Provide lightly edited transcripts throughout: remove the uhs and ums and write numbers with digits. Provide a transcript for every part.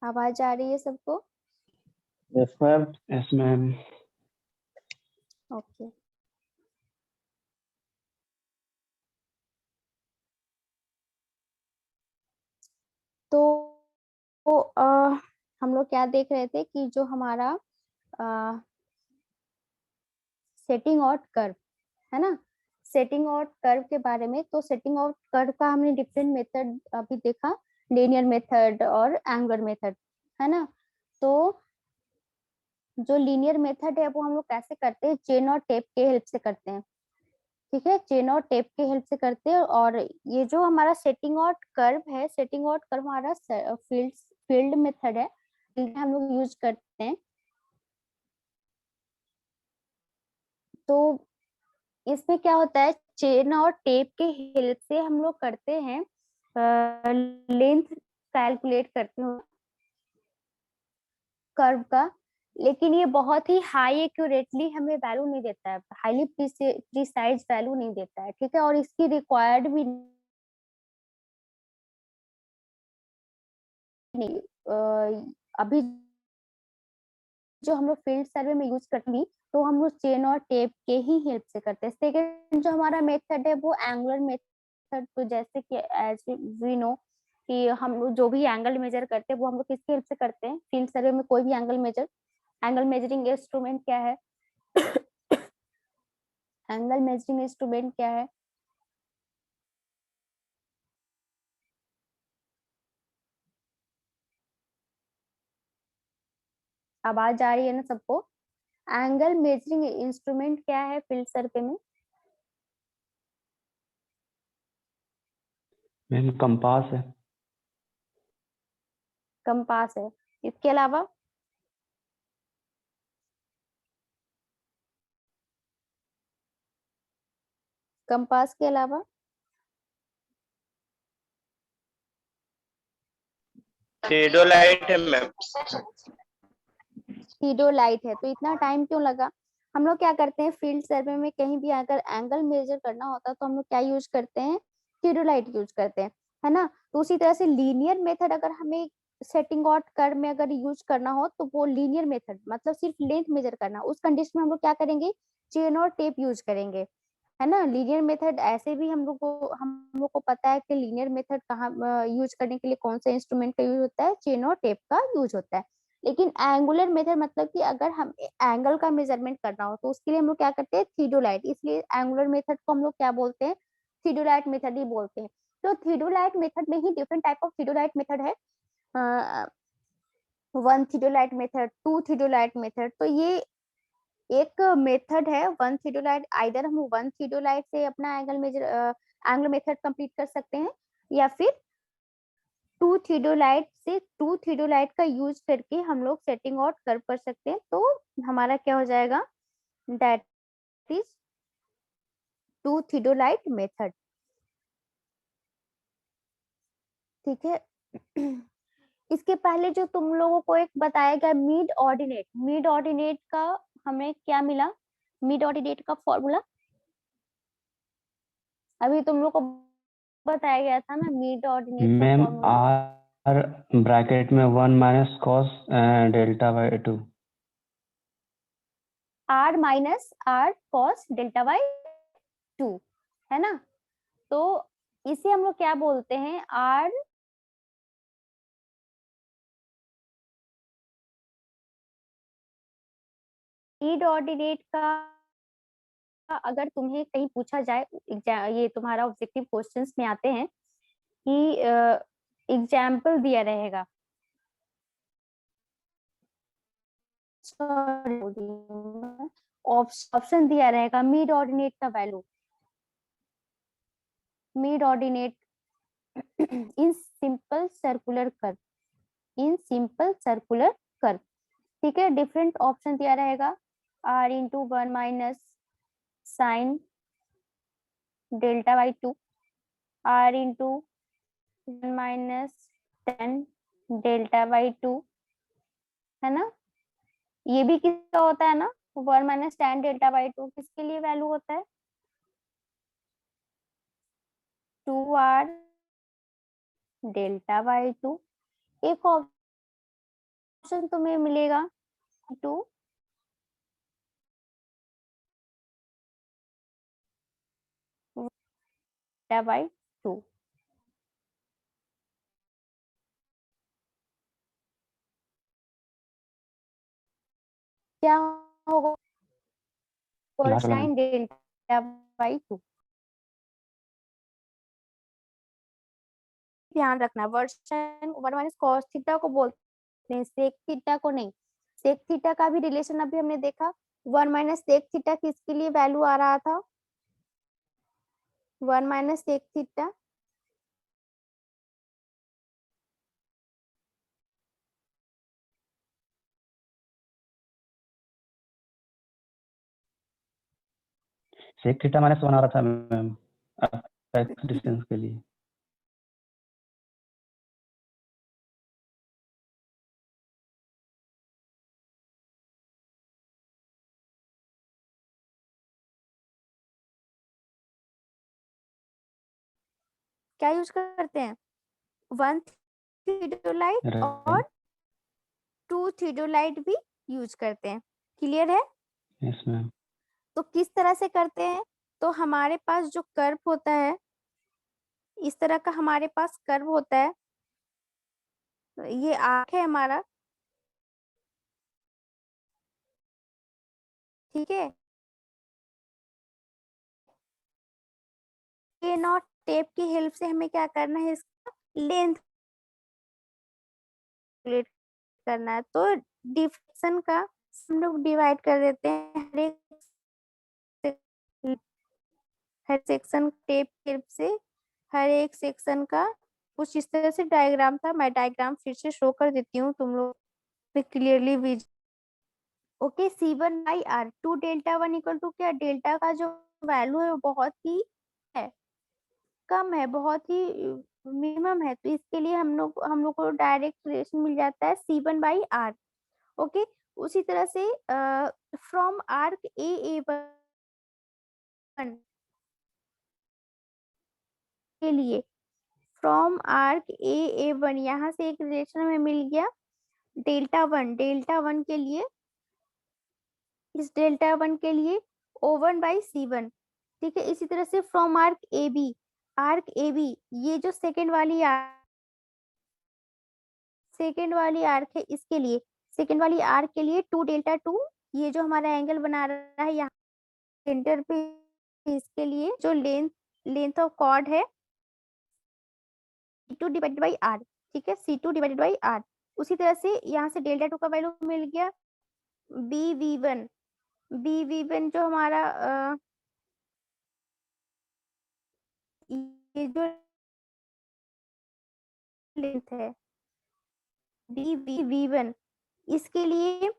आवाज आ रही है सबको? Yes ma'am. Yes ma'am. Okay. तो हम लोग क्या देख रहे थे कि जो हमारा सेटिंग आउट कर्व है ना, सेटिंग आउट कर्व के बारे में। तो सेटिंग आउट कर्व का हमने डिफरेंट मेथड अभी देखा, लीनियर मेथड और एंगुलर मेथड, है ना। तो जो लीनियर मेथड है वो हम लोग कैसे करते हैं, चेन और टेप के हेल्प से करते हैं। ठीक है, चेन और टेप के हेल्प से करते हैं। और ये जो हमारा सेटिंग आउट कर्व है, सेटिंग आउट कर्व हमारा फील्ड मेथड है, हम लोग यूज करते हैं। तो इसमें क्या होता है, चेन और टेप के हेल्प से हम लोग करते हैं, लेंथ कैलकुलेट करते हैं कर्व का। लेकिन ये बहुत ही हाई एक्यूरेटली हमें वैल्यू नहीं देता है, हाईली प्रिसाइज वैल्यू नहीं देता है। ठीक है, और इसकी रिक्वायर्ड भी नहीं। अभी जो हम लोग फील्ड सर्वे में यूज करते हैं, तो हम लोग चेन और टेप के ही हेल्प से करते हैं। सेकेंड जो हमारा मेथड है वो एंगुलर मेथड। तो जैसे कि एज वी नो कि हम लोग जो भी एंगल मेजर करते हैं वो हम लोग किसकी हेल्प से करते हैं, फील्ड सर्वे में कोई भी एंगल मेजरिंग इंस्ट्रूमेंट क्या है एंगल मेजरिंग इंस्ट्रूमेंट क्या है? आवाज आ रही है ना सबको? एंगल मेजरिंग इंस्ट्रूमेंट क्या है फील्ड सर्वे में? मैम कंपास है। कंपास है। इसके अलावा कंपास के अलावा थीडोलाइट है मैम। थीडोलाइट है। तो इतना टाइम क्यों लगा? हम लोग क्या करते हैं, फील्ड सर्वे में कहीं भी अगर एंगल मेजर करना होता है तो हम लोग क्या यूज करते हैं, थीडोलाइट यूज करते हैं, है ना। तो उसी तरह से लीनियर मेथड अगर हमें सेटिंग आउट कर में अगर यूज करना हो तो वो लीनियर मेथड मतलब सिर्फ लेंथ मेजर करना, उस कंडीशन में हम लोग क्या करेंगे, चेन और टेप यूज करेंगे, है ना। लीनियर मेथड ऐसे भी हम लोग को पता है कि लीनियर मेथड कहाँ यूज करने के लिए कौन सा इंस्ट्रूमेंट का यूज होता है, चेन और टेप का यूज होता है। लेकिन एंगुलर मेथड मतलब कि अगर हम एंगल का मेजरमेंट करना हो तो उसके लिए हम लोग क्या करते हैं, थीडोलाइट। इसलिए एंगुलर मेथड को हम लोग क्या बोलते हैं, थीडोलाइट मेथड ही बोलते हैं। तो थीडोलाइट मेथड में ही डिफरेंट टाइप ऑफ थीडोलाइट मेथड है, वन थीडोलाइट मेथड, टू थीडोलाइट मेथड। तो ये एक मेथड है वन थीडोलाइट, आइदर हम वन थीडोलाइट से अपना एंगल मेथड कंप्लीट कर सकते हैं, या फिर टू थीडोलाइट का यूज करके हम लोग सेटिंग आउट कर सकते हैं। तो हमारा क्या हो जाएगा, दैट इज टू थीडोलाइट मेथड। ठीक है। इसके पहले जो तुम लोगों को एक बताया गया मिड ऑर्डिनेट का हमें क्या मिला, मिड ऑर्डिनेट का फॉर्मूला अभी तुम लोग को बताया गया था ना, मिड ऑर्डिनेट का मैम फॉर्मूला। आर ब्रैकेट में 1 minus cos delta by 2। R minus r cos delta by 2, है ना। तो इसे हम लोग क्या बोलते हैं, आर मिड ऑर्डिनेट का। अगर तुम्हें कहीं पूछा जाए, ये तुम्हारा ऑब्जेक्टिव क्वेश्चंस में आते हैं कि एग्जाम्पल दिया रहेगा, ऑप्शन दिया रहेगा मिड ऑर्डिनेट का value, mid ordinate in simple circular curve, in simple circular curve. ठीक है, डिफरेंट ऑप्शन दिया रहेगा, r into 1 minus sine delta by 2, r into 1 minus tan delta by 2, है ना। ये भी किसका होता है ना, 1 माइनस टेन डेल्टा बाई 2 किसके लिए वैल्यू होता है, 2r डेल्टा बाई 2। एक ऑप्शन तुम्हें मिलेगा 2 बाई 2। क्या होगा लास्ट वाला कोसाइन डेल्टा बाई 2। ध्यान रखना वर्सन 1 माइनस कॉस थीटा को बोलते हैं, सेक थीटा को नहीं। सेक थीटा का भी रिलेशन अभी हमने देखा, 1 माइनस सेक थीटा किसके लिए वैल्यू आ रहा था, 1 minus sec theta sec theta minus 1 आ रहा था मैम अपेक्स डिस्टेंस के लिए। क्या यूज करते हैं, 1 थियोडोलाइट और राइट 2 थियोडोलाइट भी यूज करते हैं। क्लियर है? Yes ma'am. तो किस तरह से करते हैं, तो हमारे पास जो कर्व होता है, इस तरह का हमारे पास कर्व होता है, ये आर्क है हमारा, ठीक है। ये नॉट टेप की हेल्प से हमें क्या करना है, इसका लेंथ कैलकुलेट करना है। तो डिफ्लेक्शन का हम लोग डिवाइड कर देते हैं, हर सेक्शन टेप की हेल्प से हर एक सेक्शन का कुछ इस तरह से डायग्राम था। मैं डायग्राम फिर से शो कर देती हूँ तुम लोग क्लियरली विज। Okay, C1 by r 2 delta 1 equal to क्या, डेल्टा का जो वैल्यू है वो बहुत ही है, कम है, बहुत ही मिनिमम है। तो इसके लिए हम लोग को डायरेक्ट रिलेशन मिल जाता है C1 बाई आर। ओके, उसी तरह से फ्रॉम आर्क A1 के लिए, फ्रॉम आर्क A1 यहाँ से एक रिलेशन हमें मिल गया डेल्टा वन के लिए, इस डेल्टा 1 के लिए O1 बाई C1, ठीक है। इसी तरह से फ्रॉम आर्क ए बी ये जो सेकेंड वाली आर्क है, इसके लिए सेकेंड वाली आर्क के लिए 2 डेल्टा 2, ये जो हमारा एंगल बना रहा है यहाँ सेंटर पे, इसके लिए जो लेंथ ऑफ कॉर्ड है C2 डिवाइडेड बाई आर, ठीक है, C2 डिवाइडेड बाई आर। उसी तरह से यहाँ से डेल्टा 2 का वैल्यू मिल गया BV1 जो हमारा ये जो लेंथ है DV1, इसके लिए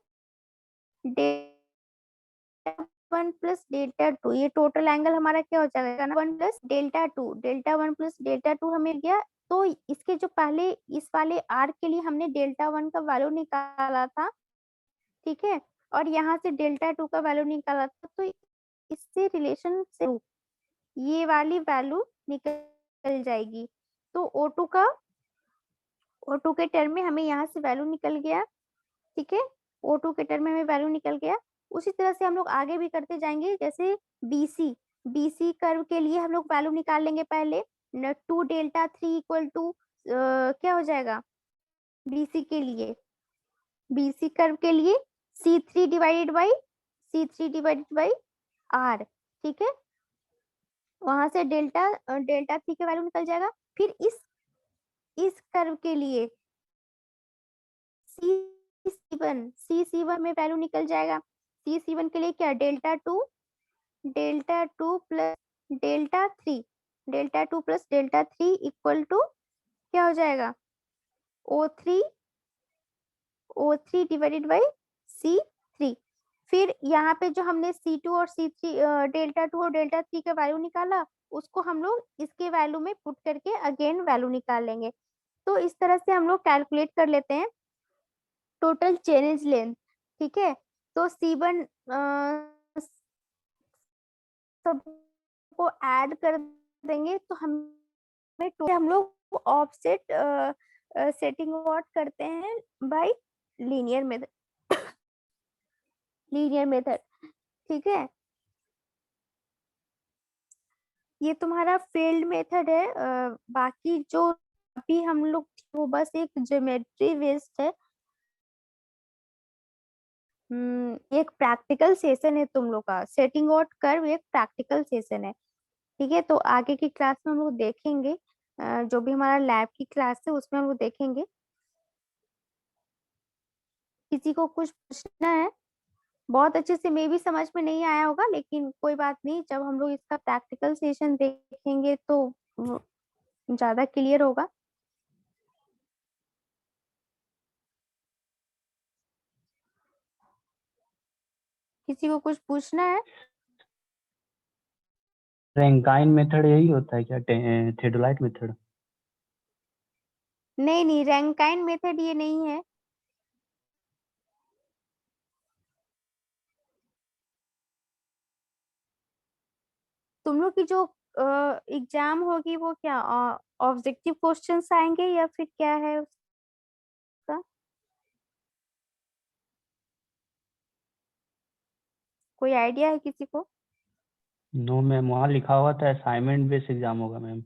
डेल्टा 1 प्लस डेल्टा 2, ये टोटल एंगल हमारा क्या हो जाएगा, 1 plus delta 2, delta 1 plus delta 2 हमें मिल गया। तो इसके जो पहले इस वाले आर्क के लिए हमने डेल्टा 1 का वैल्यू निकाला था, ठीक है, और यहाँ से डेल्टा 2 का वैल्यू निकाला था, तो इससे रिलेशन से ये वाली वैल्यू निकल जाएगी। तो O2 के टर्म में हमें यहाँ से वैल्यू निकल गया, ठीक है, O2 के टर्म में हमें वैल्यू निकल गया। उसी तरह से हम लोग आगे भी करते जाएंगे, जैसे BC कर्व के लिए हम लोग वैल्यू निकाल लेंगे पहले, 2 डेल्टा 3 इक्वल टू क्या हो जाएगा BC के लिए, BC कर्व के लिए C3 डिवाइडेड बाई R, ठीक है, वहां से डेल्टा 3 का वैल्यू निकल जाएगा। फिर इस कर्व के लिए C1 में वैल्यू निकल जाएगा। C1 के लिए क्या, delta 2 plus delta 2 plus delta 3 equal to क्या हो जाएगा, O3 डिवाइडेड बाई C3। फिर यहाँ पे जो हमने C2 और C3 डेल्टा 2 और डेल्टा 3 का वैल्यू निकाला, उसको हम लोग इसके वैल्यू में पुट करके अगेन वैल्यू निकाल लेंगे। तो इस तरह से हम लोग कैलकुलेट कर लेते हैं टोटल चेनेज लेंथ, ठीक है। तो C1 सबको ऐड कर देंगे, तो हम लोग ऑफसेट सेटिंग व्हाट करते हैं bye linear method linear method, ठीक है। ये तुम्हारा फील्ड मेथड है। बाकी जो अभी हम लोग वो बस एक ज्योमेट्री बेस्ड है। एक प्रैक्टिकल सेशन है तुम लोग का, सेटिंग आउट कर्व एक प्रैक्टिकल सेशन है, ठीक है। तो आगे की क्लास में हम लोग देखेंगे, जो भी हमारा लैब की क्लास है उसमें हम लोग देखेंगे। किसी को कुछ पूछना है? बहुत अच्छे से मे भी समझ में नहीं आया होगा, लेकिन कोई बात नहीं, जब हम लोग इसका प्रैक्टिकल सेशन देखेंगे तो ज्यादा क्लियर होगा। किसी को कुछ पूछना है? रैंकाइन मेथड यही होता है क्या, थेओडोलाइट मेथड? नहीं नहीं, रैंकाइन मेथड ये नहीं है। तुम लोग की जो एग्जाम होगी वो क्या ऑब्जेक्टिव क्वेश्चंस आएंगे या फिर क्या है उसका? कोई आइडिया है किसी को? नो मैम, वहाँ लिखा हुआ था असाइनमेंट बेस्ड एग्जाम होगा मैम।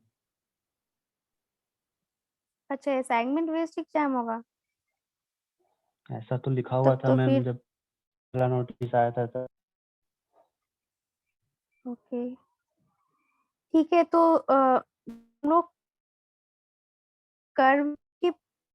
अच्छा, असाइनमेंट बेस्ड एग्जाम होगा। ऐसा तो लिखा हुआ तब था तो मैम, फिर जब पहला नोटिस आया था तब। ओके, ठीक है। तो हम लोग कर्व